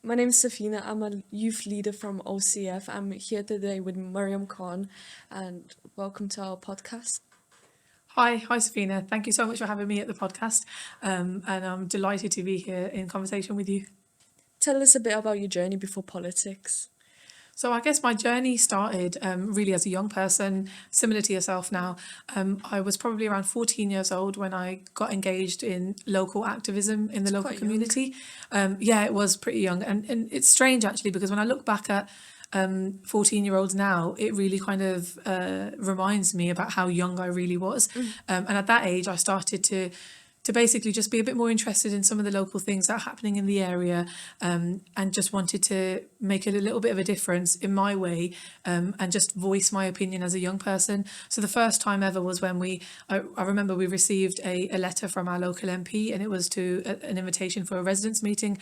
My name is Safina. I'm a youth leader from OCF. I'm here today with Mariam Khan, and welcome to our podcast. Hi, Safina. Thank you so much for having me at the podcast, and I'm delighted to be here in conversation with you. Tell us a bit about your journey before politics. So I guess my journey started really as a young person, similar to yourself now. I was probably around 14 years old when I got engaged in local activism in the local quite community. Yeah, it was pretty young. And it's strange actually, because when I look back at 14-year-olds now, it really kind of reminds me about how young I really was. And at that age, I started to basically just be a bit more interested in some of the local things that are happening in the area, and just wanted to make it a little bit of a difference in my way, and just voice my opinion as a young person. So the first time ever was when I remember we received a letter from our local MP, and it was an invitation for a residents meeting.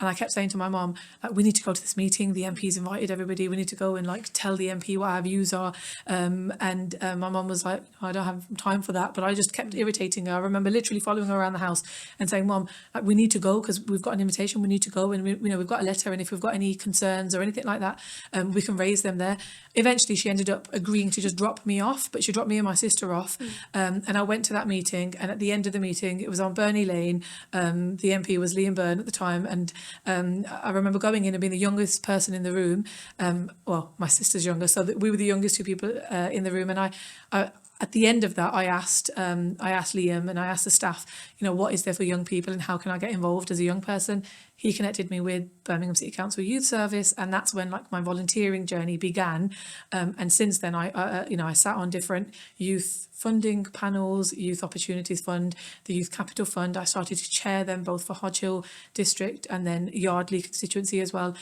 And I kept saying to my mom, like, we need to go to this meeting. The MP's invited everybody. We need to go and like tell the MP what our views are. And my mom was like, I don't have time for that. But I just kept irritating her. I remember literally following her around the house and saying, Mom, like, we need to go because we've got an invitation. We need to go, and we've got a letter. And if we've got any concerns or anything like that, we can raise them there. Eventually, she ended up agreeing to just drop me off, but she dropped me and my sister off. And I went to that meeting. And at the end of the meeting, it was on Burnley Lane. The MP was Liam Byrne at the time, and I remember going in and being the youngest person in the room. Well, my sister's younger, so we were the youngest two people in the room. And I at the end of that, I asked Liam and I asked the staff, what is there for young people and how can I get involved as a young person? He connected me with Birmingham City Council Youth Service, and that's when like my volunteering journey began. And since then, I sat on different youth funding panels, Youth Opportunities Fund, the Youth Capital Fund. I started to chair them both for Hodge Hill District and then Yardley constituency as well.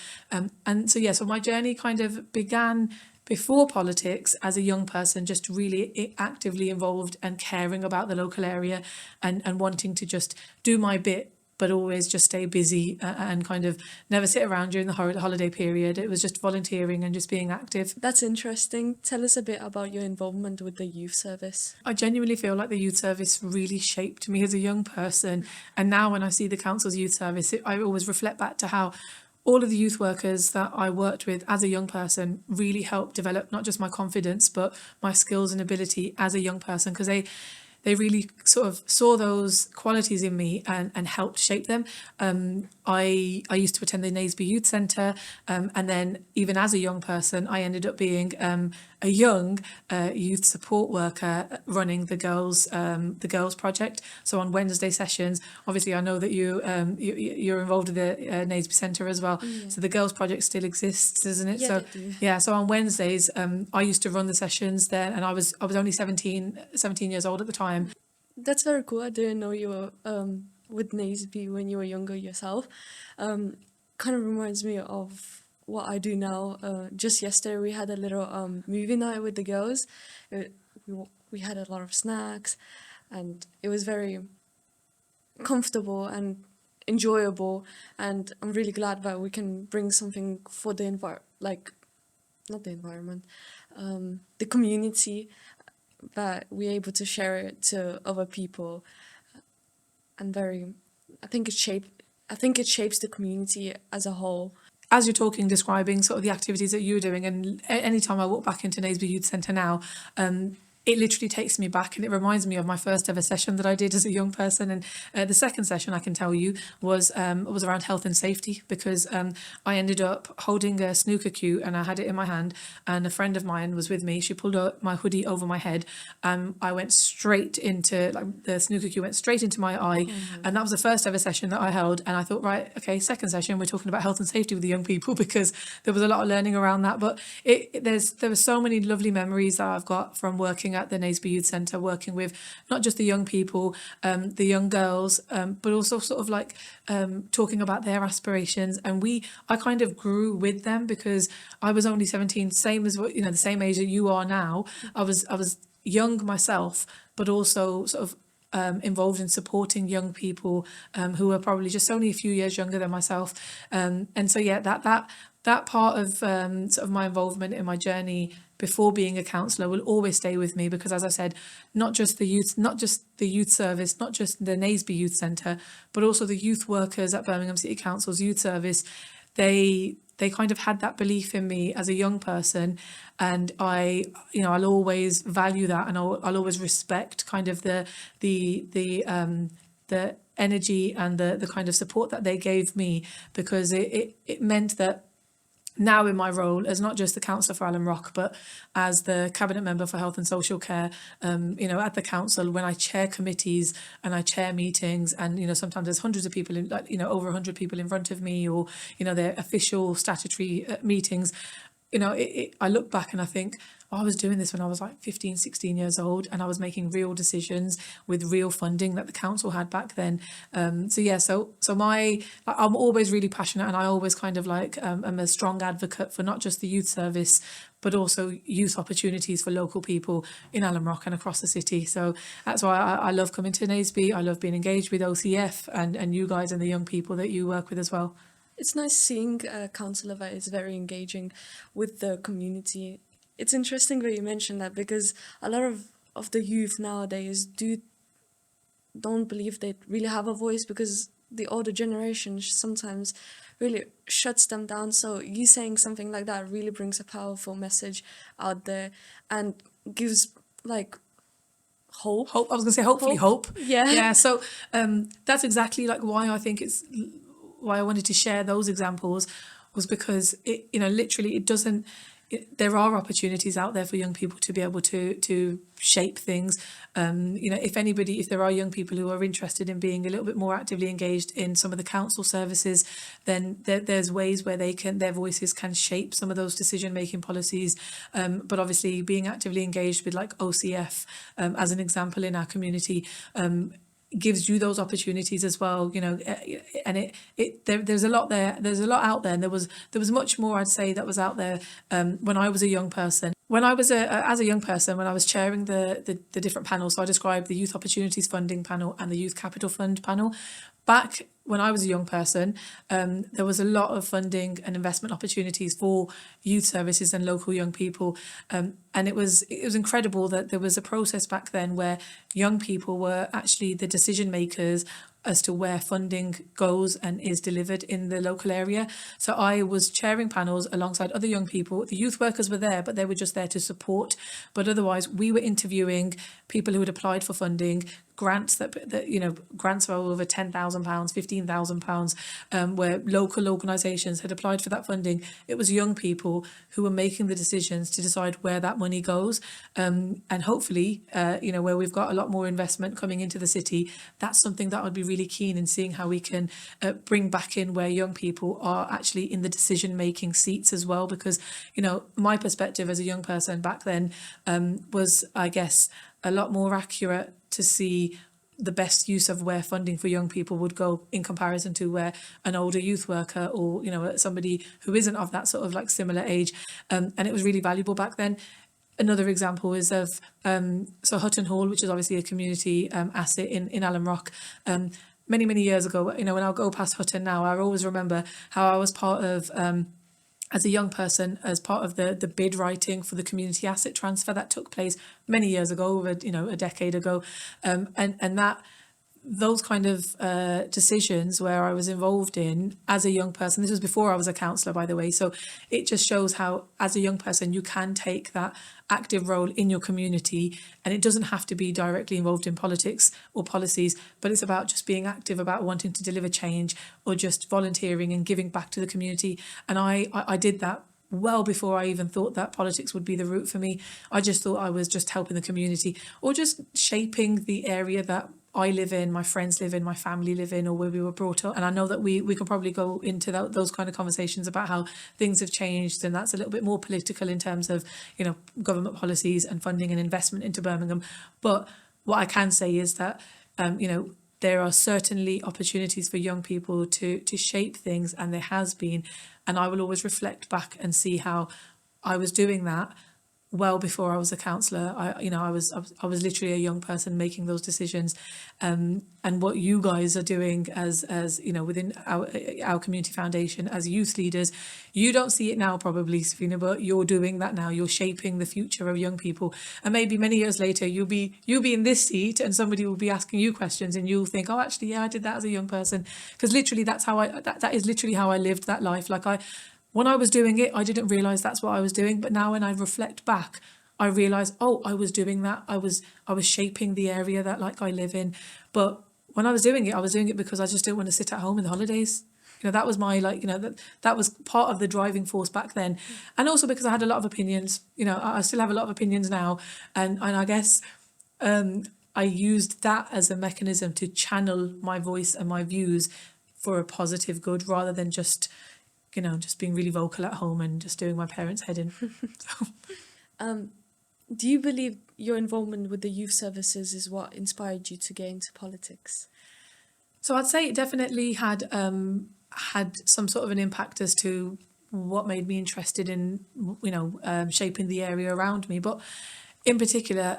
So my journey kind of began before politics as a young person, just really actively involved and caring about the local area, and wanting to just do my bit, but always just stay busy, and kind of never sit around during the holiday period. It was just volunteering and just being active. That's interesting. Tell us a bit about your involvement with the youth service. I genuinely feel like the youth service really shaped me as a young person. And now when I see the council's youth service, I always reflect back to how all of the youth workers that I worked with as a young person really helped develop not just my confidence, but my skills and ability as a young person, because they really sort of saw those qualities in me and helped shape them. I used to attend the Naseby Youth Centre, and then even as a young person, I ended up being a young youth support worker running the girls project. So on Wednesday sessions, obviously I know that you're involved with the Naseby Centre as well. Yeah. So the girls project still exists, isn't it? Yeah, So they do. yeah. So on Wednesdays, I used to run the sessions there, and I was only 17 years old at the time. That's very cool. I didn't know you were with Naseby when you were younger yourself. Kind of reminds me of what I do now. Just yesterday we had a little movie night with the girls. We had a lot of snacks, and it was very comfortable and enjoyable. And I'm really glad that we can bring something for the not the environment, the community, that we're able to share it to other people. And I think it shapes the community as a whole. As you're talking, describing sort of the activities that you were doing, and anytime I walk back into Naseby Youth Centre now, it literally takes me back, and it reminds me of my first ever session that I did as a young person. And the second session, I can tell you, was around health and safety, because I ended up holding a snooker cue and I had it in my hand, and a friend of mine was with me. She pulled my hoodie over my head, and I went straight into, like, the snooker cue went straight into my eye. And that was the first ever session that I held. And I thought, right, okay, second session, we're talking about health and safety with the young people, because there was a lot of learning around that. But there were so many lovely memories that I've got from working at the Naseby Youth Centre, working with not just the young people, the young girls, but also sort of like talking about their aspirations. And I kind of grew with them, because I was only 17, same as the same age that you are now. I was young myself, but also sort of involved in supporting young people who were probably just only a few years younger than myself. And so yeah, that part of sort of my involvement in my journey before being a councillor will always stay with me, because, as I said, not just the youth service, not just the Naseby Youth Centre, but also the youth workers at Birmingham City Council's youth service. they kind of had that belief in me as a young person, and I'll always value that, and I'll always respect kind of the energy and the kind of support that they gave me, because it meant that now in my role as not just the councillor for Alum Rock, but as the cabinet member for health and social care, at the council, when I chair committees and I chair meetings, and sometimes there's hundreds of people in, over 100 people in front of me, or their official statutory meetings. I look back and I think, I was doing this when I was like 15, 16 years old, and I was making real decisions with real funding that the council had back then. So I'm always really passionate, and I always kind of am a strong advocate for not just the youth service, but also youth opportunities for local people in Alum Rock and across the city. So that's why I love coming to Naseby. I love being engaged with OCF and you guys and the young people that you work with as well. It's nice seeing a councillor that is very engaging with the community. It's interesting that you mentioned that, because a lot of the youth nowadays don't believe they really have a voice, because the older generation sometimes really shuts them down. So you saying something like that really brings a powerful message out there and gives hope. I was going to say hopefully hope. Yeah. Yeah. So that's exactly why I think why I wanted to share those examples, was because there are opportunities out there for young people to be able to shape things. If there are young people who are interested in being a little bit more actively engaged in some of the council services, then there's ways where their voices can shape some of those decision-making policies. But obviously being actively engaged with OCF, as an example in our community, gives you those opportunities as well, and there's a lot there. There's a lot out there, and there was much more, I'd say, that was out there when I was a young person. When I was as a young person, when I was chairing the different panels, so I described the Youth Opportunities Funding panel and the Youth Capital Fund panel. Back when I was a young person, there was a lot of funding and investment opportunities for youth services and local young people, and it was incredible that there was a process back then where young people were actually the decision makers as to where funding goes and is delivered in the local area. So I was chairing panels alongside other young people. The youth workers were there, but they were just there to support. But otherwise, we were interviewing people who had applied for funding, grants grants of over £10,000, £15,000, where local organisations had applied for that funding. It was young people who were making the decisions to decide where that money goes, and hopefully, where we've got a lot more investment coming into the city, that's something that I'd be really keen in seeing how we can bring back in, where young people are actually in the decision-making seats as well. Because my perspective as a young person back then was, I guess, a lot more accurate to see the best use of where funding for young people would go in comparison to where an older youth worker or somebody who isn't of that sort of similar age, and it was really valuable back then. Another example is of Hutton Hall, which is obviously a community asset in Alum Rock. Many years ago, when I go past Hutton now, I always remember how I was part of, as a young person, as part of the bid writing for the community asset transfer that took place many years ago, over a decade ago, and that those kind of decisions where I was involved in as a young person. This was before I was a councillor, by the way. So it just shows how, as a young person, you can take that active role in your community, and it doesn't have to be directly involved in politics or policies, but it's about just being active, about wanting to deliver change, or just volunteering and giving back to the community. And I did that well before I even thought that politics would be the route for me. I just thought I was just helping the community, or just shaping the area that I live in, my friends live in, my family live in, or where we were brought up. And I know that we can probably go into those kind of conversations about how things have changed, and that's a little bit more political in terms of government policies and funding and investment into Birmingham. But what I can say is that there are certainly opportunities for young people to shape things, and there has been. And I will always reflect back and see how I was doing that well before I was a councillor. I was literally a young person making those decisions, and what you guys are doing as within our community foundation as youth leaders, you don't see it now probably, Safina, but you're doing that now. You're shaping the future of young people, and maybe many years later you'll be in this seat and somebody will be asking you questions and you'll think, oh, actually, yeah, I did that as a young person, because literally that is literally how I lived that life. Like when I was doing it, I didn't realise that's what I was doing. But now when I reflect back, I realise, oh, I was doing that. I was shaping the area that like I live in. But when I was doing it because I just didn't want to sit at home in the holidays. That was my that was part of the driving force back then. And also because I had a lot of opinions. I still have a lot of opinions now. And I guess I used that as a mechanism to channel my voice and my views for a positive good, rather than just being really vocal at home and just doing my parents' head in. So. Do you believe your involvement with the youth services is what inspired you to get into politics? So I'd say it definitely had some sort of an impact as to what made me interested in shaping the area around me. But in particular,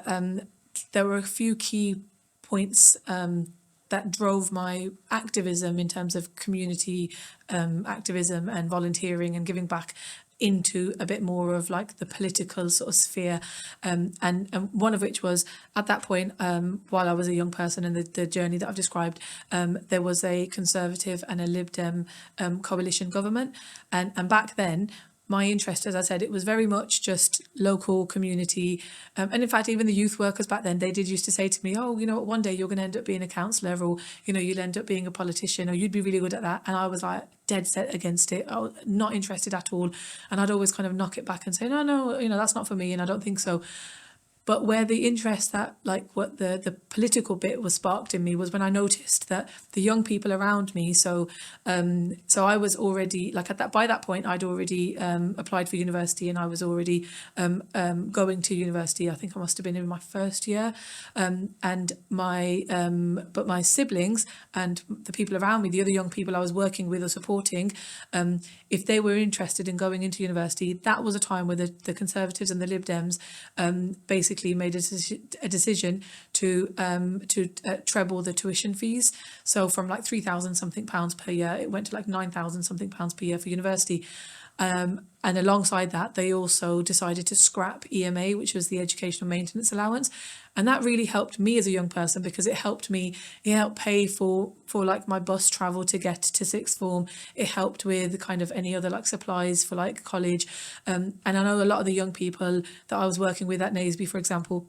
there were a few key points that drove my activism in terms of community activism and volunteering and giving back into a bit more of like the political sort of sphere, and one of which was at that point, while I was a young person and the journey that I've described, there was a Conservative and a Lib Dem coalition government, and back then my interest, as I said, it was very much just local community. And in fact, even the youth workers back then, they did used to say to me, oh, one day you're going to end up being a councillor, or, you'll end up being a politician, or you'd be really good at that. And I was like dead set against it. I was not interested at all. And I'd always kind of knock it back and say, no, that's not for me. And I don't think so. But where the interest that, like, what the political bit was sparked in me was when I noticed that the young people around me. So I was already, like, by that point, I'd already applied for university, and I was already going to university. I think I must have been in my first year, but my siblings and the people around me, the other young people I was working with or supporting, if they were interested in going into university, that was a time where the Conservatives and the Lib Dems basically made a decision to treble the tuition fees. So from like £3,000 something per year, it went to like £9,000 something per year for university. And alongside that, they also decided to scrap EMA, which was the educational maintenance allowance. And that really helped me as a young person, because it helped pay for like my bus travel to get to sixth form. It helped with kind of any other like supplies for like college. And I know a lot of the young people that I was working with at Naseby, for example,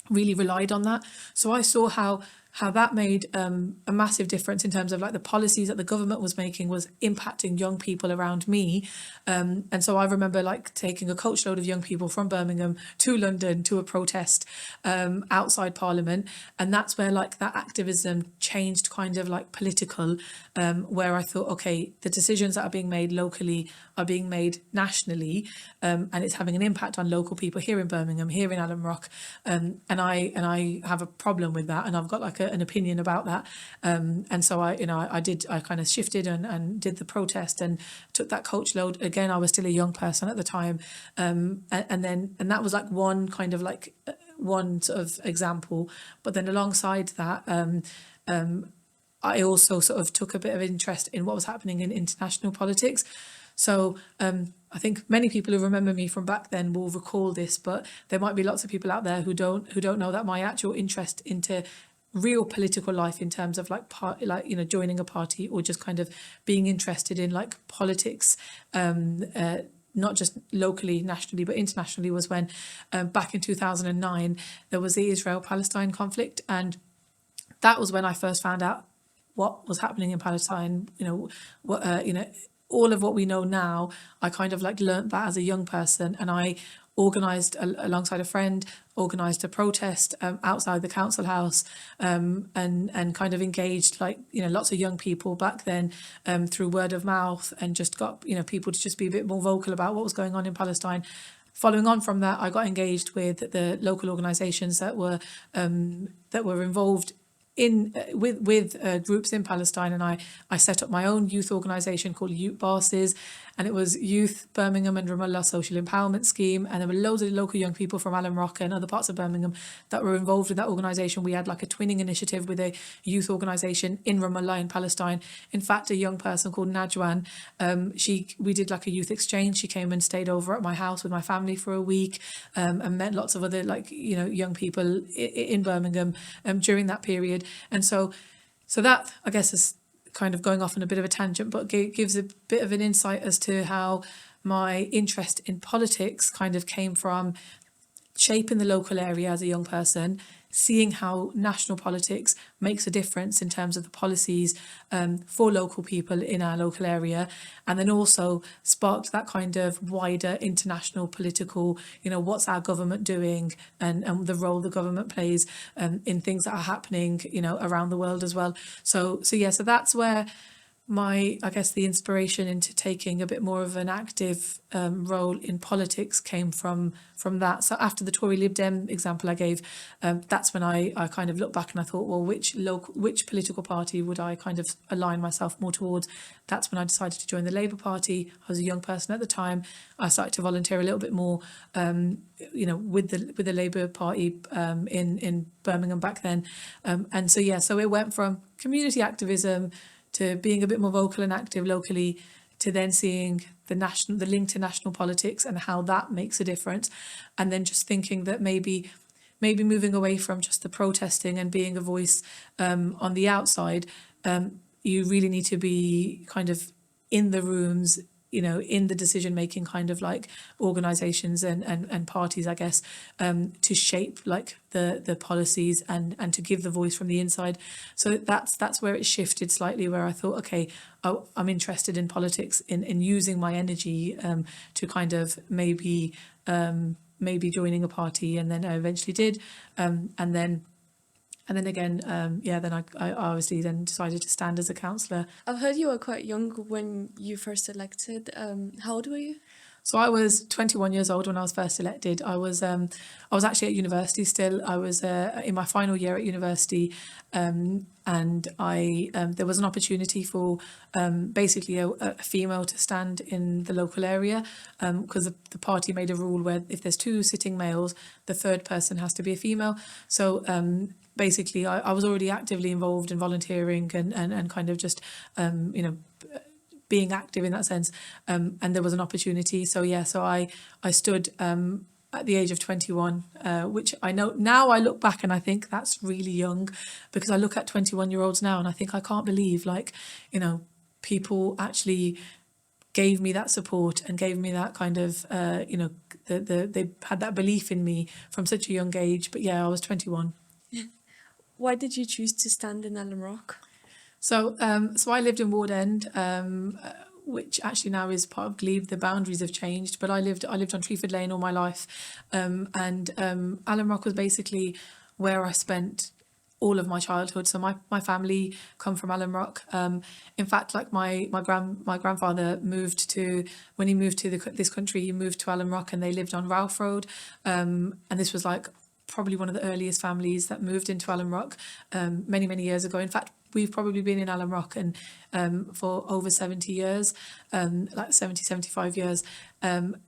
really relied on that. So I saw how that made a massive difference in terms of like the policies that the government was making was impacting young people around me. And so I remember like taking a coachload of young people from Birmingham to London to a protest outside Parliament. And that's where like that activism changed kind of like political, where I thought, okay, the decisions that are being made locally are being made nationally, and it's having an impact on local people here in Birmingham, here in Alum Rock. And I have a problem with that, and I've got like an opinion about that. And so I kind of shifted and did the protest and took that coach load. Again, I was still a young person at the time. And that was like one kind of like one sort of example. But then alongside that, I also sort of took a bit of interest in what was happening in international politics. So I think many people who remember me from back then will recall this, but there might be lots of people out there who don't know that my actual interest into real political life, in terms of like joining a party or just kind of being interested in like politics, not just locally, nationally, but internationally, was when back in 2009 there was the Israel-Palestine conflict, and that was when I first found out what was happening in Palestine. All of what we know now, I kind of like learnt that as a young person, and I organised alongside a friend, organised a protest outside the council house, and kind of engaged lots of young people back then through word of mouth, and just got people to just be a bit more vocal about what was going on in Palestine. Following on from that, I got engaged with the local organisations that were involved with groups in Palestine, and I set up my own youth organisation called Youth Bosses, and it was Youth Birmingham and Ramallah Social Empowerment Scheme, and there were loads of local young people from Alum Rock and other parts of Birmingham that were involved in that organisation. We had like a twinning initiative with a youth organisation in Ramallah in Palestine. In fact, a young person called Najwan, we did like a youth exchange. She came and stayed over at my house with my family for a week, and met lots of other young people in Birmingham during that period. And so that, I guess, is kind of going off on a bit of a tangent, but gives a bit of an insight as to how my interest in politics kind of came from shaping the local area as a young person, seeing how national politics makes a difference in terms of the policies for local people in our local area, and then also sparked that kind of wider international political, what's our government doing, and the role the government plays in things that are happening, around the world as well. So that's where the inspiration into taking a bit more of an active role in politics came from that. So after the Tory Lib Dem example I gave, that's when I kind of looked back and I thought, well, which political party would I kind of align myself more towards? That's when I decided to join the Labour Party. I was a young person at the time. I started to volunteer a little bit more, with the Labour Party in Birmingham back then, and so it went from community activism to being a bit more vocal and active locally, to then seeing the link to national politics and how that makes a difference, and then just thinking that maybe moving away from just the protesting and being a voice on the outside, you really need to be kind of in the rooms, in the decision-making kind of like organisations and parties, I guess, to shape like the policies and to give the voice from the inside. So that's where it shifted slightly, where I thought, okay, I'm interested in politics, in using my energy to kind of maybe joining a party, and then I eventually did, and then again, then I obviously then decided to stand as a councillor. I've heard you were quite young when you first elected. How old were you? So I was 21 years old when I was first elected. I was actually at university still. I was in my final year at university, and there was an opportunity for basically a female to stand in the local area, because the party made a rule where if there's two sitting males, the third person has to be a female. So basically, I was already actively involved in volunteering and kind of just being active in that sense, and there was an opportunity. So I stood at the age of 21, which I know now I look back and I think that's really young, because I look at 21-year-olds now and I think I can't believe people actually gave me that support and gave me that kind of they had that belief in me from such a young age. But I was 21. Why did you choose to stand in Alum Rock? So I lived in Ward End, which actually now is part of Glebe. The boundaries have changed, but I lived on Treeford Lane all my life, and Alum Rock was basically where I spent all of my childhood. So my family come from Alum Rock. In fact, like my grandfather when he moved to this country, he moved to Alum Rock, and they lived on Ralph Road, and this was like probably one of the earliest families that moved into Alum Rock many years ago. In fact, we've probably been in Alum Rock and for over 70 years, like 75 years, and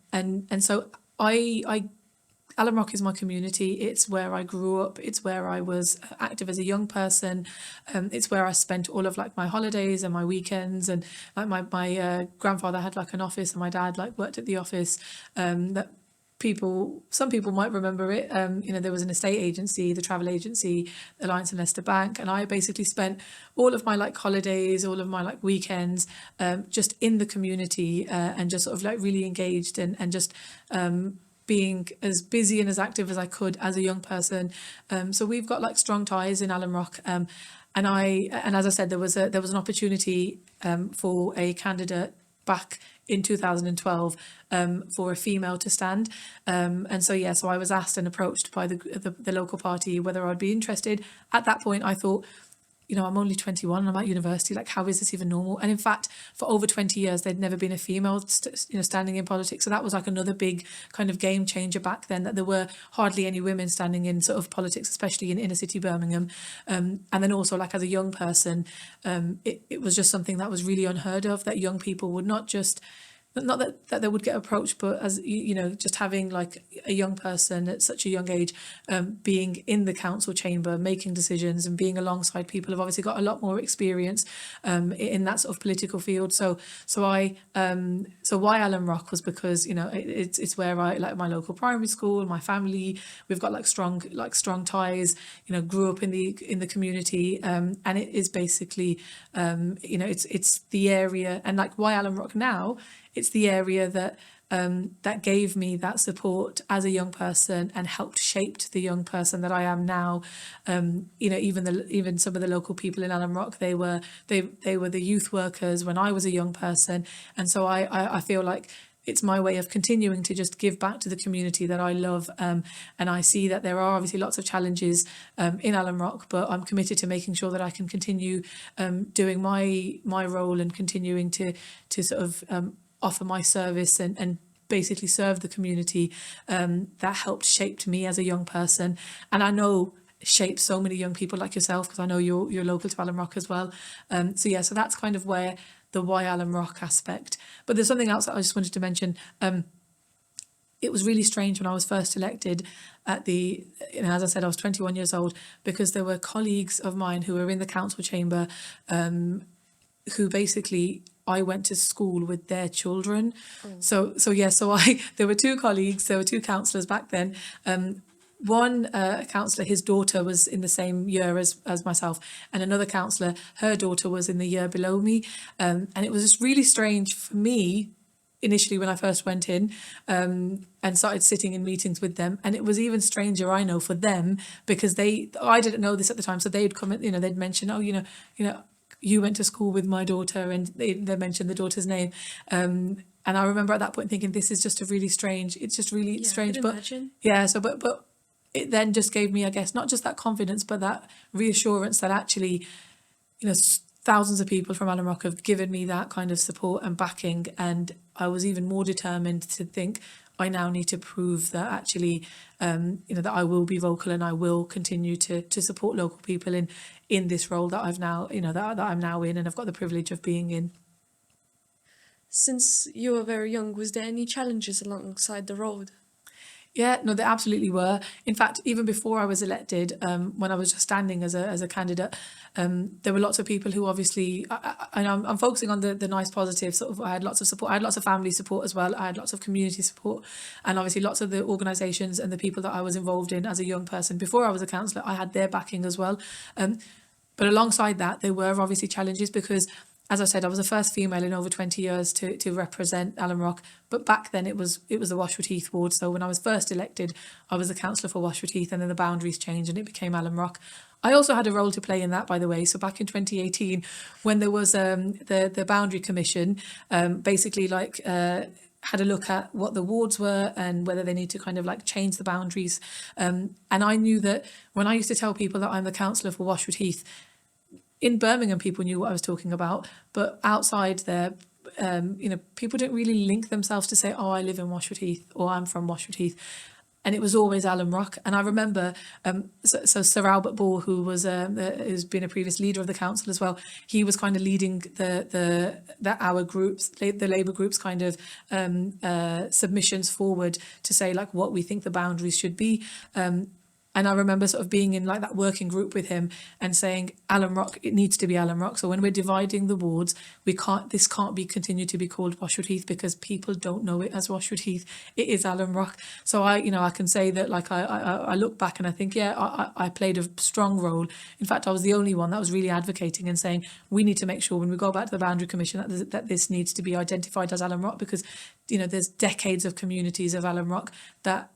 so Alum Rock is my community. It's where I grew up. It's where I was active as a young person. It's where I spent all of like my holidays and my weekends. And like my grandfather had like an office, and my dad like worked at the office. Some people might remember it. There was an estate agency, the travel agency, Alliance and Leicester Bank, and I basically spent all of my like holidays, all of my like weekends, just in the community, and just sort of like really engaged and just being as busy and as active as I could as a young person. So we've got like strong ties in Alum Rock, and as I said, there was an opportunity for a candidate back in 2012 for a female to stand, and so I was asked and approached by the local party whether I'd be interested. At that point I thought I'm only 21 and I'm at university. Like, how is this even normal? And in fact, for over 20 years, there'd never been a female, standing in politics. So that was like another big kind of game changer back then, that there were hardly any women standing in sort of politics, especially in inner city Birmingham. And then also, like, as a young person, it was just something that was really unheard of, that young people would not that they would get approached, but as just having like a young person at such a young age, being in the council chamber, making decisions and being alongside people who've obviously got a lot more experience in that sort of political field. So why Alum Rock was because it's where I, like, my local primary school, my family, we've got strong ties. Grew up in the community, and it is basically it's the area, and like why Alum Rock now. It's the area that gave me that support as a young person and helped shape the young person that I am now. Even some of the local people in Alum Rock, they were the youth workers when I was a young person, and so I feel like it's my way of continuing to just give back to the community that I love. And I see that there are obviously lots of challenges in Alum Rock, but I'm committed to making sure that I can continue doing my role and continuing to sort of offer my service and basically serve the community that helped shape me as a young person, and I know shaped so many young people like yourself, because I know you're local to Alum Rock as well. So that's kind of where the why Alum Rock aspect. But there's something else that I just wanted to mention. It was really strange when I was first elected as I said, I was 21 years old, because there were colleagues of mine who were in the council chamber who basically I went to school with their children. So there were two colleagues, there were two councillors back then. One councillor, his daughter was in the same year as myself, and another councillor, her daughter was in the year below me. And it was just really strange for me initially when I first went in and started sitting in meetings with them. And it was even stranger, I know, for them, because I didn't know this at the time. So they'd come in, they'd mention, you went to school with my daughter, and they mentioned the daughter's name. And I remember at that point thinking, this is just it's just really strange. But imagine. But it then just gave me, I guess, not just that confidence, but that reassurance that actually, thousands of people from Alum Rock have given me that kind of support and backing. And I was even more determined to think, I now need to prove that actually, that I will be vocal and I will continue to support local people in this role that I've now, that I'm now in, and I've got the privilege of being in. Since you were very young, was there any challenges alongside the road? Yeah, no, there absolutely were. In fact, even before I was elected, when I was just standing as a candidate, there were lots of people who obviously, I'm focusing on the nice positive, sort of, I had lots of support, I had lots of family support as well, I had lots of community support, and obviously lots of the organisations and the people that I was involved in as a young person before I was a councillor, I had their backing as well. But alongside that, there were obviously challenges because, as I said, I was the first female in over 20 years to represent Alum Rock. But back then it was the Washwood Heath ward. So when I was first elected, I was the councillor for Washwood Heath, and then the boundaries changed and it became Alum Rock. I also had a role to play in that, by the way. So back in 2018, when there was the Boundary Commission, basically had a look at what the wards were and whether they need to kind of change the boundaries. And I knew that when I used to tell people that I'm the councillor for Washwood Heath, in Birmingham, people knew what I was talking about, but outside there, people didn't really link themselves to say, oh, I live in Washwood Heath or I'm from Washwood Heath. And it was always Alum Rock. And I remember, so Sir Albert Ball, who was who's been a previous leader of the council as well, he was kind of leading our groups, the Labour groups, kind of submissions forward to say what we think the boundaries should be. And I remember sort of being in that working group with him and saying, Alum Rock, it needs to be Alum Rock. So when we're dividing the wards, this can't be continued to be called Washwood Heath because people don't know it as Washwood Heath. It is Alum Rock. So I can say that I look back and I think, I played a strong role. In fact, I was the only one that was really advocating and saying, we need to make sure when we go back to the Boundary Commission that this needs to be identified as Alum Rock because, there's decades of communities of Alum Rock that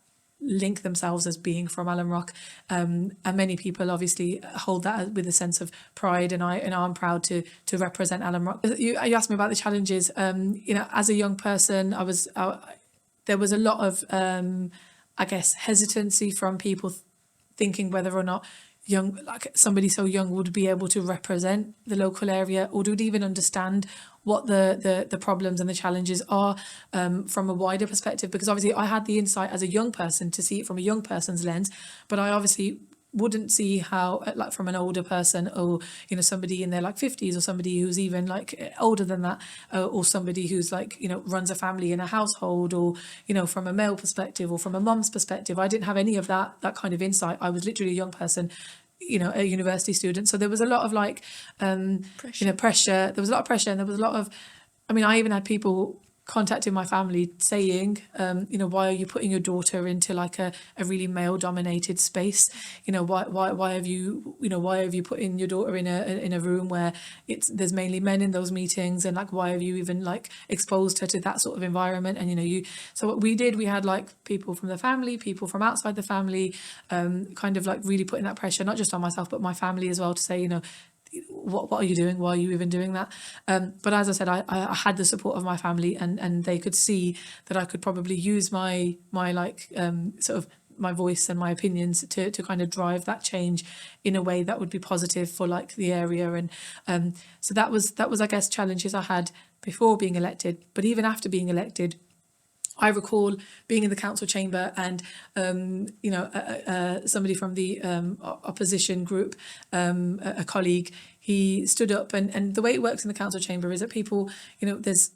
link themselves as being from Alum Rock, and many people obviously hold that with a sense of pride, and I'm proud to represent Alum Rock. You asked me about the challenges. As a young person, there was a lot of I guess hesitancy from people thinking whether or not young, like somebody so young would be able to represent the local area, or would even understand what the problems and the challenges are from a wider perspective. Because obviously I had the insight as a young person to see it from a young person's lens, but I obviously wouldn't see how, like, from an older person, or somebody in their like 50s, or somebody who's even like older than that, or somebody who's like runs a family in a household, or from a male perspective or from a mum's perspective. I didn't have any of that kind of insight. I was literally a young person, a university student. So there was a lot of like pressure. There was a lot of pressure, and there was a lot of, I even had people contacting my family saying, why are you putting your daughter into like a really male dominated space? Why have you put in your daughter in a room where there's mainly men in those meetings, and like why have you even like exposed her to that sort of environment? And so what we did, we had like people from the family, people from outside the family, kind of like really putting that pressure, not just on myself but my family as well, to say, what are you doing? Why are you even doing that? But as I said, I had the support of my family, and they could see that I could probably use my like sort of my voice and my opinions to kind of drive that change in a way that would be positive for like the area. And so that was I guess challenges I had before being elected. But even after being elected, I recall being in the council chamber, and somebody from the opposition group, a colleague, he stood up, and the way it works in the council chamber is that people, there's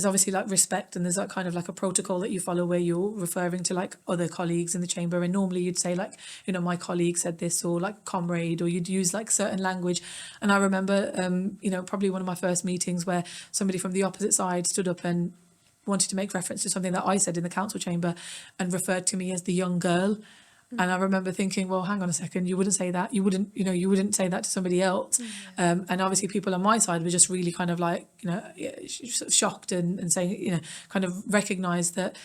obviously like respect, and there's that kind of like a protocol that you follow where you're referring to like other colleagues in the chamber, and normally you'd say like, my colleague said this, or like comrade, or you'd use like certain language. And I remember probably one of my first meetings where somebody from the opposite side stood up and wanted to make reference to something that I said in the council chamber, and referred to me as the young girl. And I remember thinking, well, hang on a second, you wouldn't say that. You wouldn't say that to somebody else. And obviously people on my side were just really kind of like, sort of shocked, and saying, kind of recognised that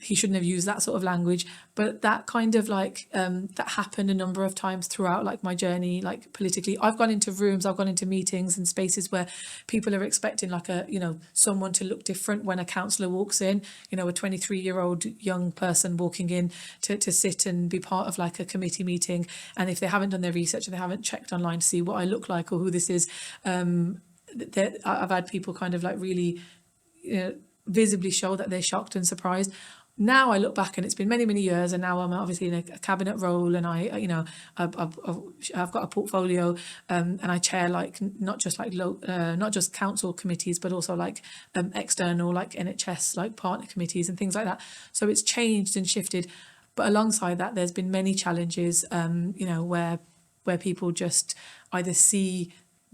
he shouldn't have used that sort of language. But that kind of like, that happened a number of times throughout like my journey, like politically. I've gone into rooms, I've gone into meetings and spaces where people are expecting like someone to look different when a councillor walks in, a 23-year-old young person walking in to sit and be part of like a committee meeting. And if they haven't done their research, and they haven't checked online to see what I look like or who this is, I've had people kind of like really, visibly show that they're shocked and surprised. Now I look back, and it's been many, many years, and now I'm obviously in a cabinet role, and I've got a portfolio, and I chair like not just council committees, but also like external like NHS like partner committees and things like that. So it's changed and shifted, but alongside that, there's been many challenges, where people just either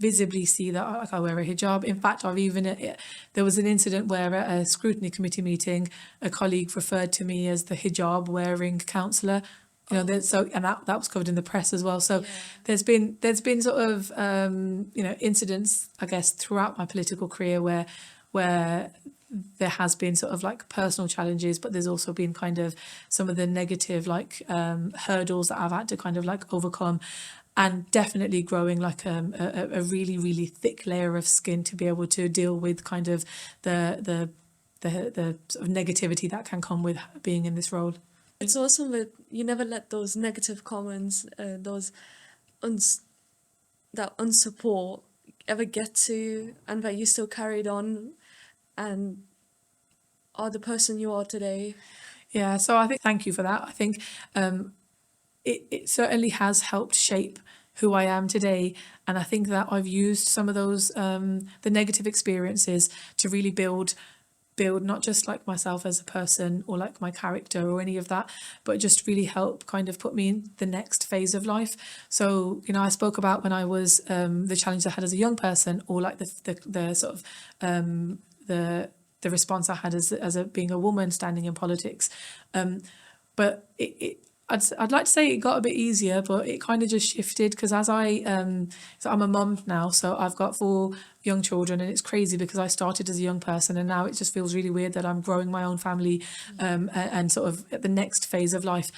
visibly see that like I wear a hijab. In fact, there was an incident where at a scrutiny committee meeting, a colleague referred to me as the hijab wearing councillor. And that was covered in the press as well. So there's been sort of incidents, I guess, throughout my political career where there has been sort of like personal challenges, but there's also been kind of some of the negative like hurdles that I've had to kind of like overcome. And definitely growing like a really, really thick layer of skin to be able to deal with kind of the sort of negativity that can come with being in this role. It's awesome that you never let those negative comments, that unsupport ever get to you, and that you still carried on and are the person you are today. Yeah, so I think thank you for that. I think it certainly has helped shape who I am today, and I think that I've used some of those the negative experiences to really build not just like myself as a person or like my character or any of that, but just really help kind of put me in the next phase of life. So I spoke about when I was the challenge I had as a young person, or like the sort of the response I had as being a woman standing in politics, but I'd like to say it got a bit easier, but it kind of just shifted, because as so I'm a mum now, so I've got 4 young children, and it's crazy because I started as a young person, and now it just feels really weird that I'm growing my own family, and sort of at the next phase of life.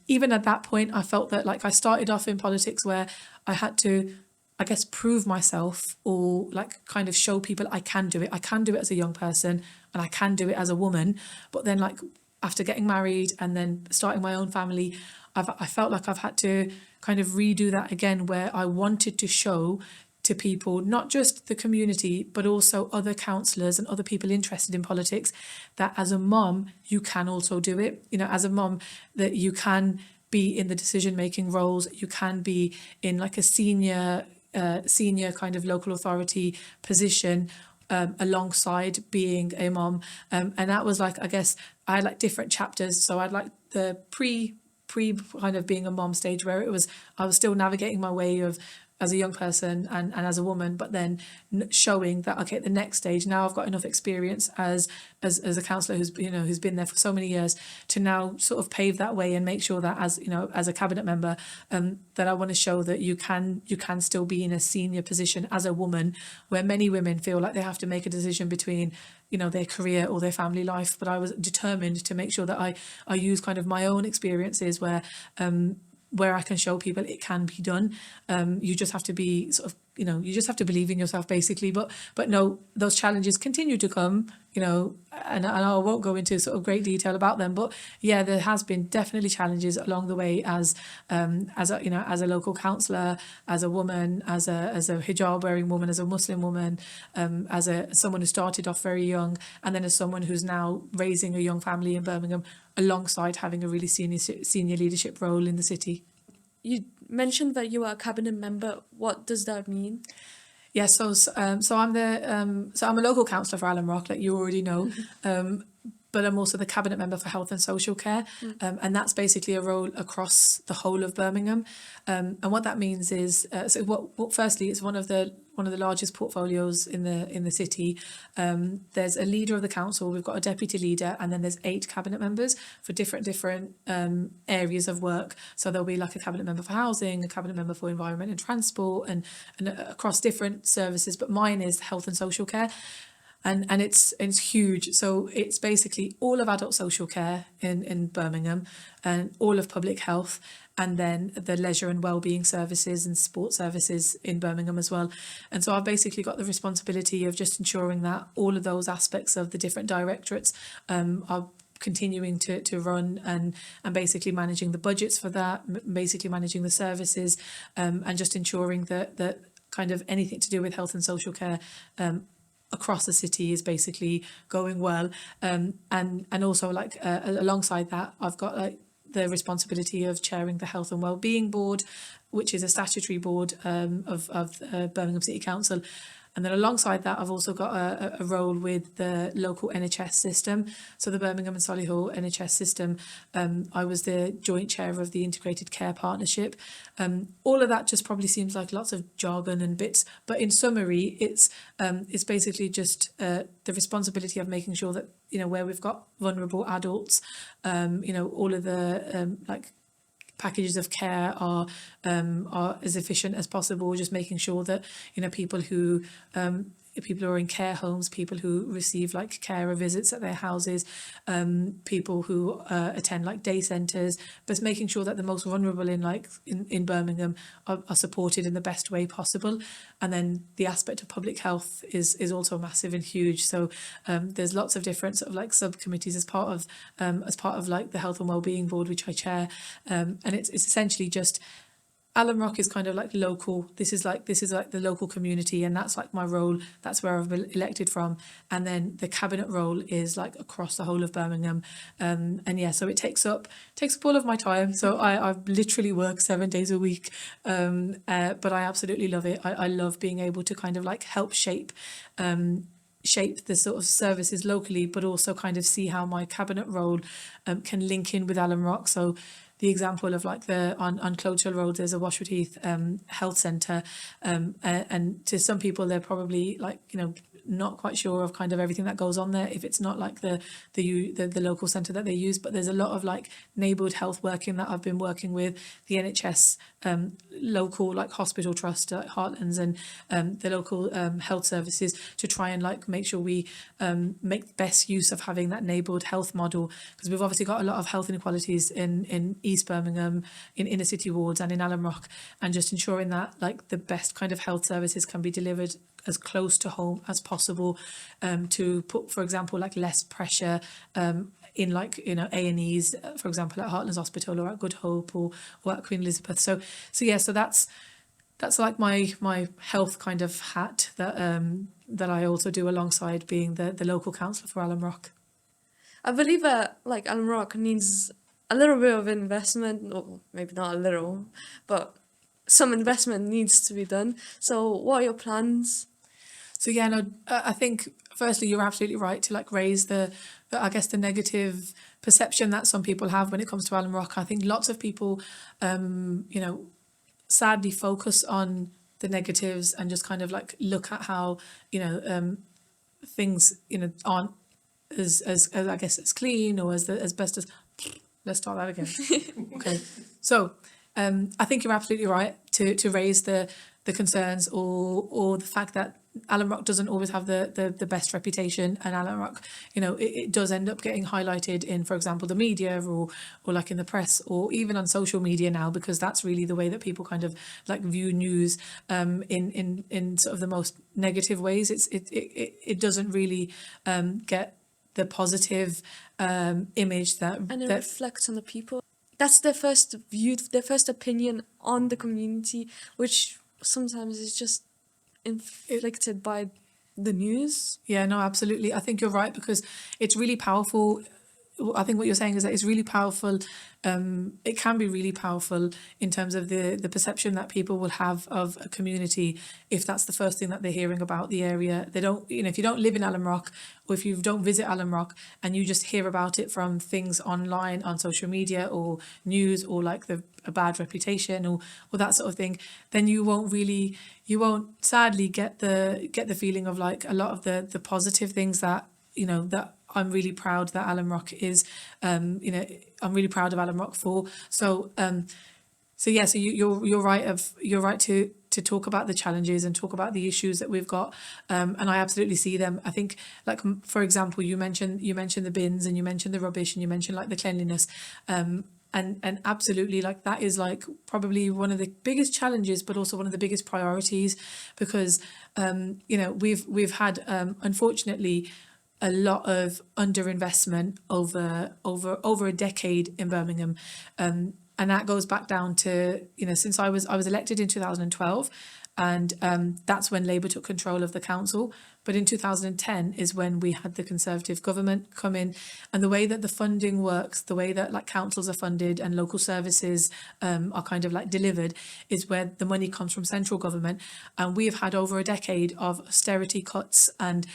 Even at that point, I felt that like I started off in politics where I had to, I guess, prove myself, or like kind of show people I can do it. I can do it as a young person, and I can do it as a woman. But then like after getting married and then starting my own family, I felt like I've had to kind of redo that again, where I wanted to show to people, not just the community, but also other councillors and other people interested in politics, that as a mom, you can also do it. You know, as a mom, that you can be in the decision-making roles, you can be in like a senior kind of local authority position, alongside being a mom. And that was like, I guess, I had like different chapters. So I'd like the pre kind of being a mom stage, where I was still navigating my way of as a young person and as a woman, but then showing that, okay, the next stage, now I've got enough experience as a councillor who's been there for so many years, to now sort of pave that way and make sure that as a cabinet member, that I want to show that you can still be in a senior position as a woman, where many women feel like they have to make a decision between their career or their family life. But I was determined to make sure that I use kind of my own experiences where I can show people it can be done. You just have to be sort of, you just have to believe in yourself, basically. But no, those challenges continue to come, and I won't go into sort of great detail about them. But yeah, there has been definitely challenges along the way as a local councillor, as a woman, as a hijab wearing woman, as a Muslim woman, as someone who started off very young, and then as someone who's now raising a young family in Birmingham, alongside having a really senior leadership role in the city. You mentioned that you are a cabinet member. What does that mean? Yeah, so I'm I'm a local councillor for Alum Rock, like you already know, but I'm also the cabinet member for health and social care, and that's basically a role across the whole of Birmingham. And what that means is, firstly, it's one of the largest portfolios in the city. There's a leader of the council, we've got a deputy leader, and then there's 8 cabinet members for different areas of work. So there'll be like a cabinet member for housing, a cabinet member for environment and transport, and across different services. But mine is health and social care. And it's huge. So it's basically all of adult social care in Birmingham, and all of public health, and then the leisure and wellbeing services and sport services in Birmingham as well. And so I've basically got the responsibility of just ensuring that all of those aspects of the different directorates are continuing to run, and basically managing the budgets for that, basically managing the services, and just ensuring that kind of anything to do with health and social care across the city is basically going well, and also alongside that, I've got the responsibility of chairing the Health and Wellbeing Board, which is a statutory board of Birmingham City Council. And then alongside that, I've also got a role with the local NHS system. So the Birmingham and Solihull NHS system, I was the joint chair of the Integrated Care Partnership. All of that just probably seems like lots of jargon and bits, but in summary, it's basically just the responsibility of making sure that, where we've got vulnerable adults, all of the packages of care are as efficient as possible, just making sure that people who are in care homes, people who receive carer visits at their houses, people who attend day centres, but making sure that the most vulnerable in Birmingham are supported in the best way possible. And then the aspect of public health is also massive and huge. So there's lots of different sort of subcommittees as part of the Health and Wellbeing Board, which I chair, and it's essentially just Alum Rock is kind of local. This is the local community, and that's my role. That's where I've been elected from. And then the cabinet role is across the whole of Birmingham. And yeah, so it takes up all of my time. So I literally work 7 days a week. But I absolutely love it. I love being able to kind of help shape the sort of services locally, but also kind of see how my cabinet role can link in with Alum Rock. So the example of on Clodeshill Road, there's a Washwood Heath health centre, and to some people they're probably not quite sure of kind of everything that goes on there if it's not the local centre that they use. But there's a lot of neighbourhood health working that I've been working with the NHS local hospital trust at Heartlands and the local health services to try and make sure we make the best use of having that neighbourhood health model, because we've obviously got a lot of health inequalities in East Birmingham, in inner city wards and in Alum Rock, and just ensuring that the best kind of health services can be delivered as close to home as possible, to put, for example, like less pressure in like, you know, A&Es, for example, at Heartlands Hospital or at Good Hope or at Queen Elizabeth. So that's like my health kind of hat that I also do alongside being the local councillor for Alum Rock. I believe that like Alum Rock needs a little bit of investment, or maybe not a little, but some investment needs to be done. So what are your plans? So yeah, no, I think firstly you're absolutely right to like raise the I guess the negative perception that some people have when it comes to Alum Rock. I think lots of people, you know, sadly focus on the negatives and just kind of like look at how, you know, things, you know, aren't as I guess as clean or as best as. Let's start that again. Okay, so I think you're absolutely right to raise the concerns or the fact that Alum Rock doesn't always have the best reputation, and Alum Rock, you know, it does end up getting highlighted in, for example, the media or like in the press or even on social media now, because that's really the way that people kind of like view news in sort of the most negative ways. It doesn't really get the positive image that Reflects on the people. That's their first view, their first opinion on the community, which sometimes is just inflicted by the news. Yeah, no, absolutely. I think you're right, because it's really powerful. I think what you're saying is that it's really powerful. It can be really powerful in terms of the perception that people will have of a community if that's the first thing that they're hearing about the area. They don't, you know, if you don't live in Alum Rock or if you don't visit Alum Rock and you just hear about it from things online on social media or news or like a bad reputation or that sort of thing, then you won't sadly get the feeling of like a lot of the positive things that, you know, that I'm really proud that Alum Rock is, you know, I'm really proud of Alum Rock for. So yeah, so you're right to talk about the challenges and talk about the issues that we've got, and I absolutely see them. I think, like for example, you mentioned the bins and you mentioned the rubbish and you mentioned like the cleanliness, and absolutely, like that is like probably one of the biggest challenges, but also one of the biggest priorities, because you know, we've had unfortunately a lot of underinvestment over a decade in Birmingham, and that goes back down to, you know, since I was elected in 2012, and that's when Labour took control of the council. But in 2010 is when we had the Conservative government come in, and the way that the funding works, the way that like councils are funded and local services are kind of like delivered, is where the money comes from central government. And we've had over a decade of austerity cuts, and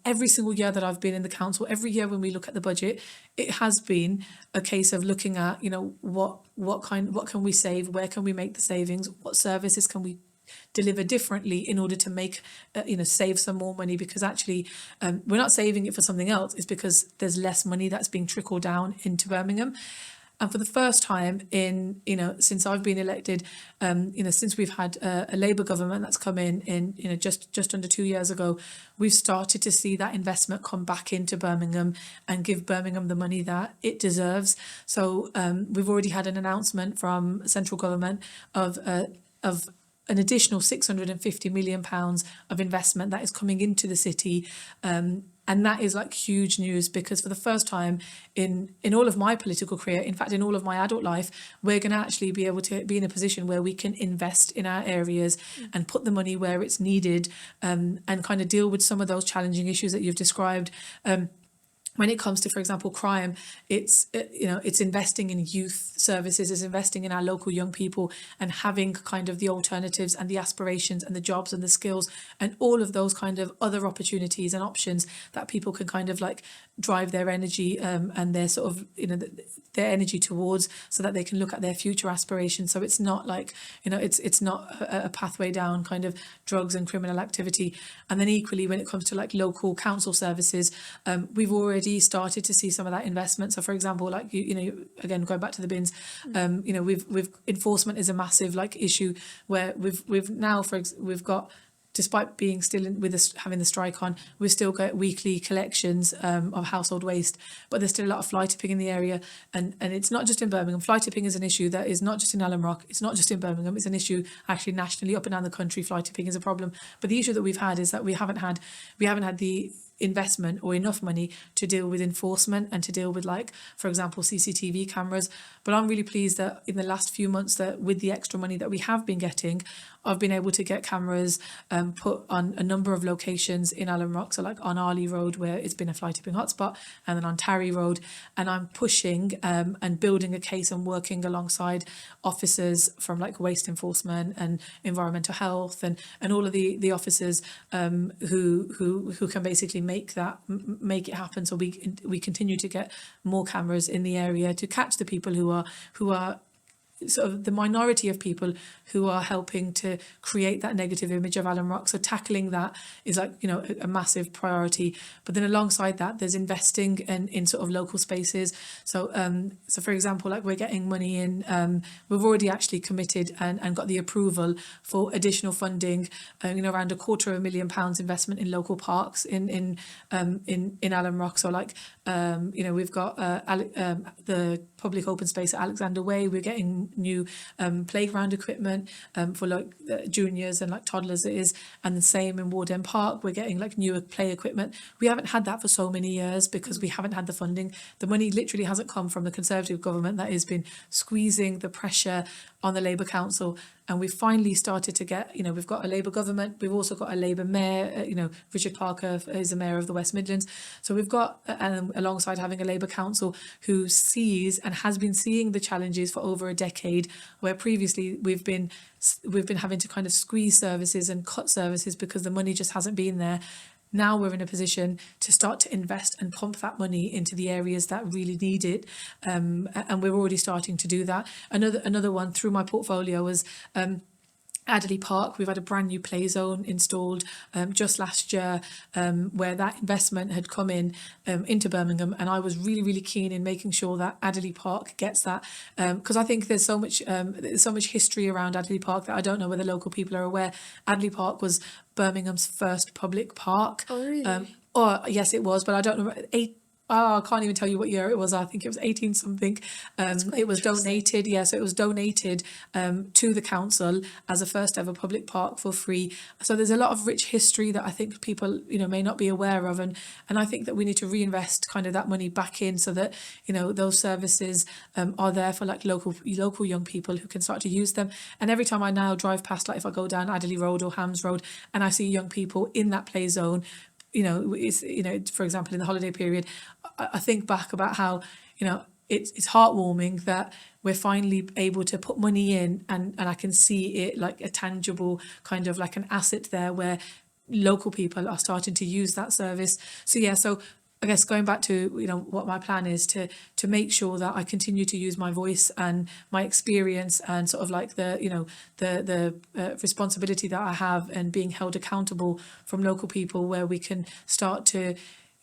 every single year that I've been in the council, every year when we look at the budget, it has been a case of looking at, you know, what can we save, where can we make the savings, what services can we deliver differently in order to make, you know, save some more money, because actually we're not saving it for something else. It's because there's less money that's being trickled down into Birmingham. And for the first time in, you know, since I've been elected, you know, since we've had a Labour government that's come in, you know, just under 2 years ago, we've started to see that investment come back into Birmingham and give Birmingham the money that it deserves. So we've already had an announcement from central government of an additional £650 million of investment that is coming into the city. And that is like huge news, because for the first time in all of my political career, in fact, in all of my adult life, we're going to actually be able to be in a position where we can invest in our areas and put the money where it's needed, and kind of deal with some of those challenging issues that you've described. When it comes to, for example, crime, it's investing in youth services, it's investing in our local young people and having kind of the alternatives and the aspirations and the jobs and the skills and all of those kind of other opportunities and options that people can kind of like drive their energy and their sort of, you know, their energy towards, so that they can look at their future aspirations. So it's not like, you know, it's not a pathway down kind of drugs and criminal activity. And then equally, when it comes to like local council services, we've already started to see some of that investment. So for example, like you know, again going back to the bins, you know, we've enforcement is a massive like issue where we've got despite being still with us having the strike on, we still get weekly collections of household waste, but there's still a lot of fly tipping in the area, and it's not just in Birmingham. Fly tipping is an issue that is not just in Alum Rock, it's not just in Birmingham, it's an issue actually nationally up and down the country. Fly tipping is a problem, but the issue that we've had is that we haven't had the investment or enough money to deal with enforcement and to deal with, like, for example, CCTV cameras. But I'm really pleased that in the last few months, that with the extra money that we have been getting, I've been able to get cameras put on a number of locations in Alum Rock, so like on Arley Road, where it's been a fly tipping hotspot, and then on Tarry Road. And I'm pushing and building a case and working alongside officers from like waste enforcement and environmental health and all of the officers who can basically make it happen. So we continue to get more cameras in the area to catch the people who are sort of the minority of people who are helping to create that negative image of Alum Rock. So tackling that is, like, you know, a massive priority. But then alongside that, there's investing in sort of local spaces. So for example, like, we're getting money in, we've already actually committed and got the approval for additional funding, around £250,000 investment in local parks in Alum Rock. So like, we've got the public open space at Alexander Way. We're getting new playground equipment for like juniors and like toddlers it is, and the same in Ward End Park. We're getting like newer play equipment. We haven't had that for so many years because we haven't had the funding. The money literally hasn't come from the Conservative government that has been squeezing the pressure on the Labour Council, and we've finally started to get, we've got a Labour government, we've also got a Labour mayor, Richard Parker is the mayor of the West Midlands. So we've got, alongside having a Labour council who sees and has been seeing the challenges for over a decade, where previously we've been having to kind of squeeze services and cut services because the money just hasn't been there. Now we're in a position to start to invest and pump that money into the areas that really need it, and we're already starting to do that. Another one through my portfolio was Adderley Park. We've had a brand new play zone installed just last year, where that investment had come into Birmingham, and I was really keen in making sure that Adderley Park gets that, because I think there's so much history around Adderley Park that I don't know whether local people are aware. Adderley Park was Birmingham's first public park. Oh, really? Or yes, it was, but I don't know. I can't even tell you what year it was. I think it was 18 something. It was donated. Yeah, so it was donated to the council as a first ever public park for free. So there's a lot of rich history that I think people, may not be aware of, and I think that we need to reinvest kind of that money back in so that, those services are there for like local young people who can start to use them. And every time I now drive past, like if I go down Adderley Road or Hams Road and I see young people in that play zone, for example, in the holiday period, I think back about how, it's heartwarming that we're finally able to put money in, and I can see it like a tangible kind of like an asset there where local people are starting to use that service. So I guess going back to, what my plan is to make sure that I continue to use my voice and my experience and sort of like the responsibility that I have and being held accountable from local people, where we can start to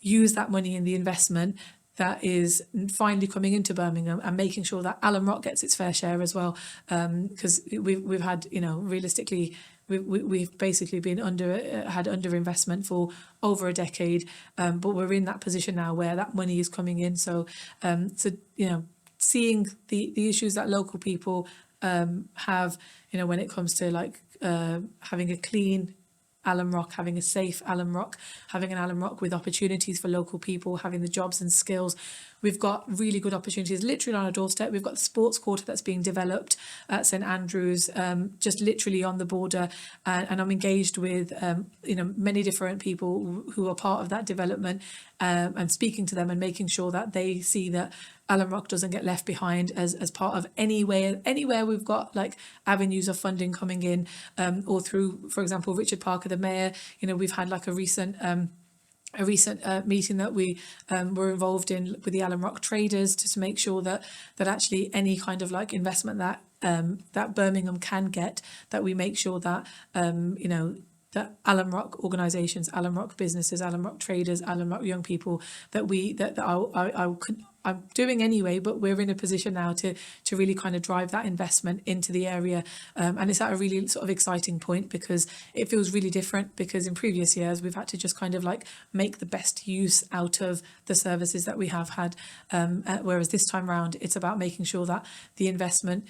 use that money in the investment that is finally coming into Birmingham and making sure that Alum Rock gets its fair share as well. Because we've had, realistically, we've basically been had underinvestment for over a decade, but we're in that position now where that money is coming in. So seeing the issues that local people have, when it comes to like having a clean Alum Rock, having a safe Alum Rock, having an Alum Rock with opportunities for local people, having the jobs and skills. We've got really good opportunities literally on our doorstep. We've got the sports quarter that's being developed at St Andrews, just literally on the border, and I'm engaged with many different people who are part of that development, and speaking to them and making sure that they see that Alum Rock doesn't get left behind as part of anywhere we've got like avenues of funding coming in, or through, for example, Richard Parker, the mayor. We've had like a recent meeting that we were involved in with the Alum Rock traders, just to make sure that actually any kind of like investment that Birmingham can get, that we make sure that that Alum Rock organisations, Alum Rock businesses, Alum Rock traders, Alum Rock young people, that I'm doing anyway, but we're in a position now to really kind of drive that investment into the area. And it's at a really sort of exciting point because it feels really different, because in previous years we've had to just kind of like make the best use out of the services that we have had. Whereas this time round, it's about making sure that the investment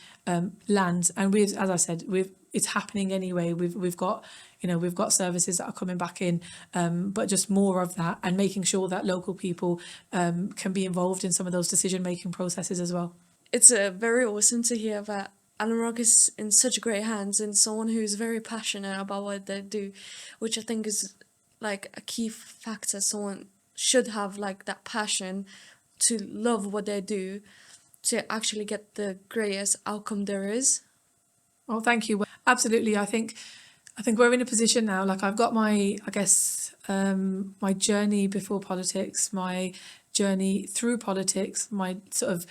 lands. And as I said, it's happening anyway. We've got services that are coming back in, but just more of that, and making sure that local people can be involved in some of those decision-making processes as well. It's very awesome to hear that Alum Rock is in such great hands and someone who's very passionate about what they do, which I think is like a key factor. Someone should have like that passion to love what they do to actually get the greatest outcome there is. Oh, thank you. Absolutely. I think we're in a position now, like I've got my, I guess, my journey before politics, my journey through politics, my sort of,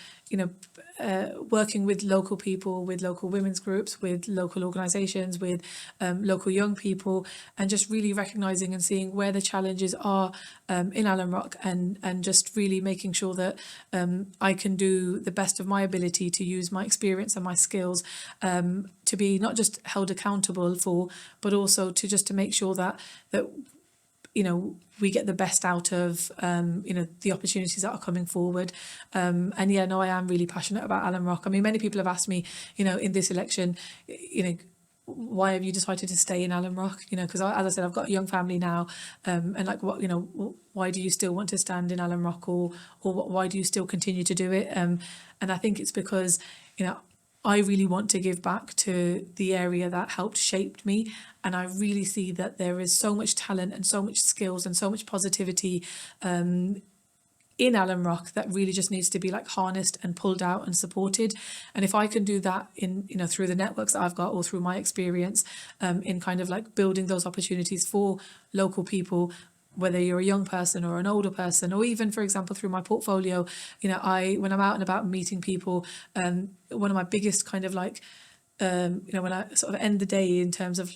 working with local people, with local women's groups, with local organisations, with local young people, and just really recognising and seeing where the challenges are in Alum Rock, and just really making sure that I can do the best of my ability to use my experience and my skills to be not just held accountable for, but also to make sure that we get the best out of the opportunities that are coming forward. And yeah, no, I am really passionate about Alum Rock. I mean, many people have asked me, in this election, why have you decided to stay in Alum Rock? Because as I said, I've got a young family now, and like, why do you still want to stand in Alum Rock, or why do you still continue to do it? And I think it's because, I really want to give back to the area that helped shape me, and I really see that there is so much talent and so much skills and so much positivity in Alum Rock that really just needs to be like harnessed and pulled out and supported. And if I can do that in through the networks that I've got, or through my experience in kind of like building those opportunities for local people, whether you're a young person or an older person, or even, for example, through my portfolio, when I'm out and about meeting people, one of my biggest kind of like, when I sort of end the day in terms of,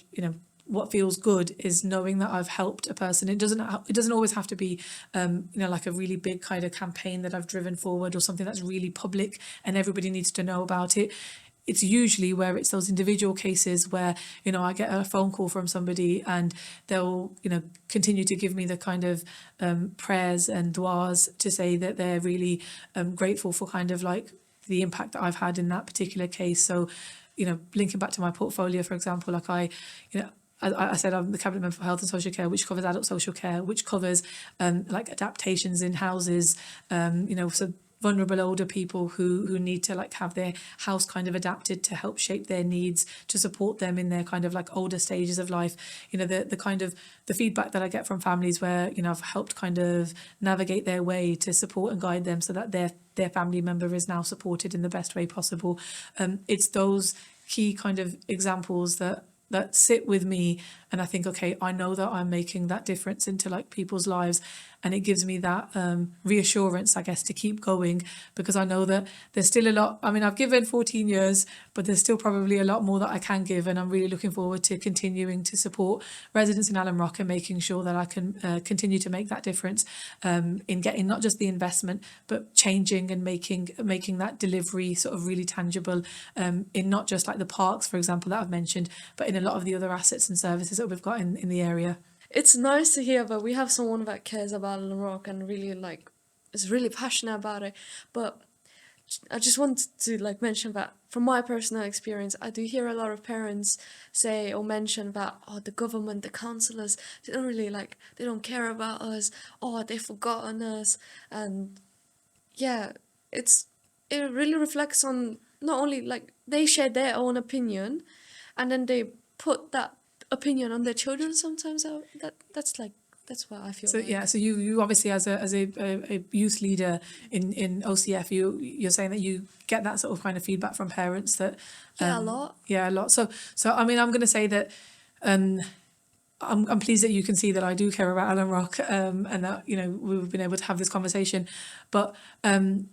what feels good is knowing that I've helped a person. It doesn't always have to be, like a really big kind of campaign that I've driven forward, or something that's really public and everybody needs to know about it. It's usually where it's those individual cases where, I get a phone call from somebody and they'll, continue to give me the kind of prayers and duas to say that they're really grateful for kind of like the impact that I've had in that particular case. So, linking back to my portfolio, for example, like I said, I'm the cabinet member for health and social care, which covers adult social care, which covers like adaptations in houses, so vulnerable older people who need to like have their house kind of adapted to help shape their needs, to support them in their kind of like older stages of life. The kind of the feedback that I get from families where, I've helped kind of navigate their way to support and guide them so that their family member is now supported in the best way possible. It's those key kind of examples that sit with me, and I think, okay, I know that I'm making that difference into like people's lives, and it gives me that reassurance, I guess, to keep going, because I know that there's still a lot. I mean, I've given 14 years, but there's still probably a lot more that I can give, and I'm really looking forward to continuing to support residents in Alum Rock and making sure that I can continue to make that difference in getting not just the investment, but changing and making that delivery sort of really tangible in not just like the parks, for example, that I've mentioned, but in a lot of the other assets and services that we've got in the area. It's nice to hear that we have someone that cares about Alum Rock and really like is really passionate about it. But I just want to like mention that from my personal experience, I do hear a lot of parents say or mention that, the government, the councillors, they don't really they don't care about us, they've forgotten us. And yeah, it really reflects on not only like they share their own opinion and then they put that opinion on their children sometimes. That's what I feel. So like. yeah, so you obviously as a youth leader in OCF, you're saying that you get that sort of kind of feedback from parents that a lot. Yeah, a lot. So I mean, I'm going to say that I'm pleased that you can see that I do care about Alum Rock, and that we've been able to have this conversation, but I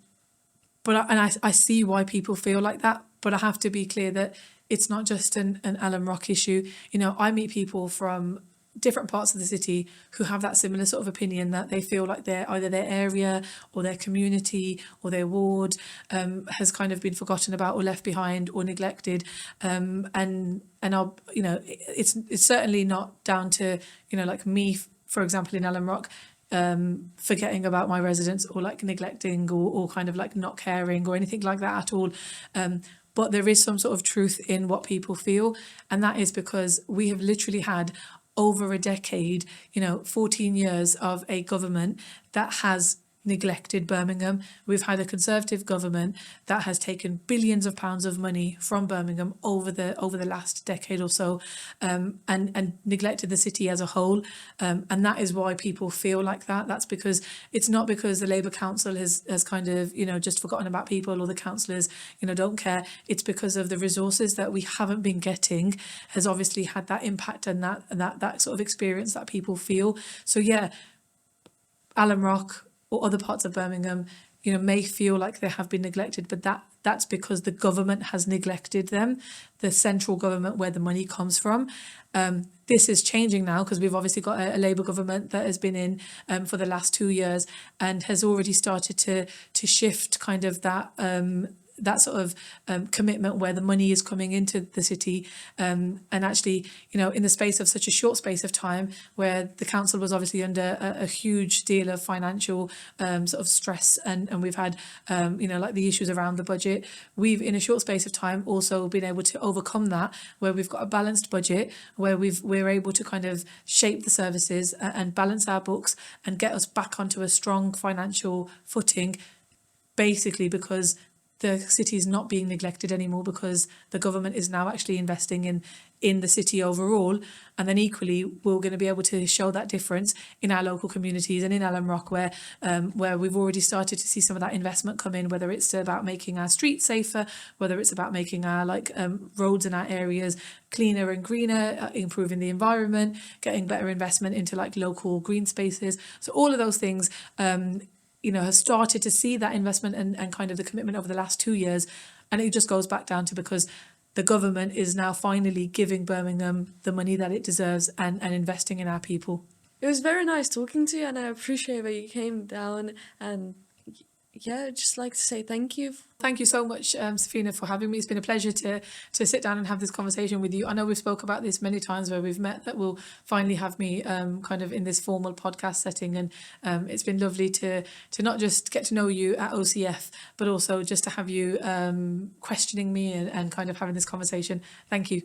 see why people feel like that, but I have to be clear that it's not just an Alum Rock issue. I meet people from different parts of the city who have that similar sort of opinion, that they feel like either their area or their community or their ward has kind of been forgotten about or left behind or neglected, and I'll, it's certainly not down to, like me, for example, in Alum Rock, forgetting about my residents or like neglecting or kind of like not caring or anything like that at all. But there is some sort of truth in what people feel, and that is because we have literally had over a decade, 14 years of a government that has neglected Birmingham. We've had a Conservative government that has taken billions of pounds of money from Birmingham over the last decade or so, and neglected the city as a whole, and that is why people feel like that. That's because it's not because the Labour Council has kind of just forgotten about people, or the councillors don't care. It's because of the resources that we haven't been getting has obviously had that impact, and that sort of experience that people feel. So yeah, Alum Rock or other parts of Birmingham, may feel like they have been neglected, but that's because the government has neglected them, the central government where the money comes from. This is changing now because we've obviously got a Labour government that has been in for the last 2 years and has already started to shift kind of that sort of commitment where the money is coming into the city, and actually in the space of such a short space of time where the council was obviously under a huge deal of financial sort of stress, and we've had like the issues around the budget, we've in a short space of time also been able to overcome that, where we've got a balanced budget, where we're able to kind of shape the services and balance our books and get us back onto a strong financial footing, basically because the city is not being neglected anymore, because the government is now actually investing in the city overall. And then equally, we're going to be able to show that difference in our local communities and in Alum Rock, where we've already started to see some of that investment come in, whether it's about making our streets safer, whether it's about making our roads in our areas cleaner and greener, improving the environment, getting better investment into like local green spaces. So all of those things has started to see that investment and kind of the commitment over the last 2 years. And it just goes back down to because the government is now finally giving Birmingham the money that it deserves and investing in our people. It was very nice talking to you, and I appreciate that you came down, and yeah, I'd just like to say thank you. Thank you so much, Safina, for having me. It's been a pleasure to sit down and have this conversation with you. I know we've spoke about this many times where we've met, that we'll finally have me kind of in this formal podcast setting, and it's been lovely to not just get to know you at OCF, but also just to have you questioning me and kind of having this conversation. Thank you.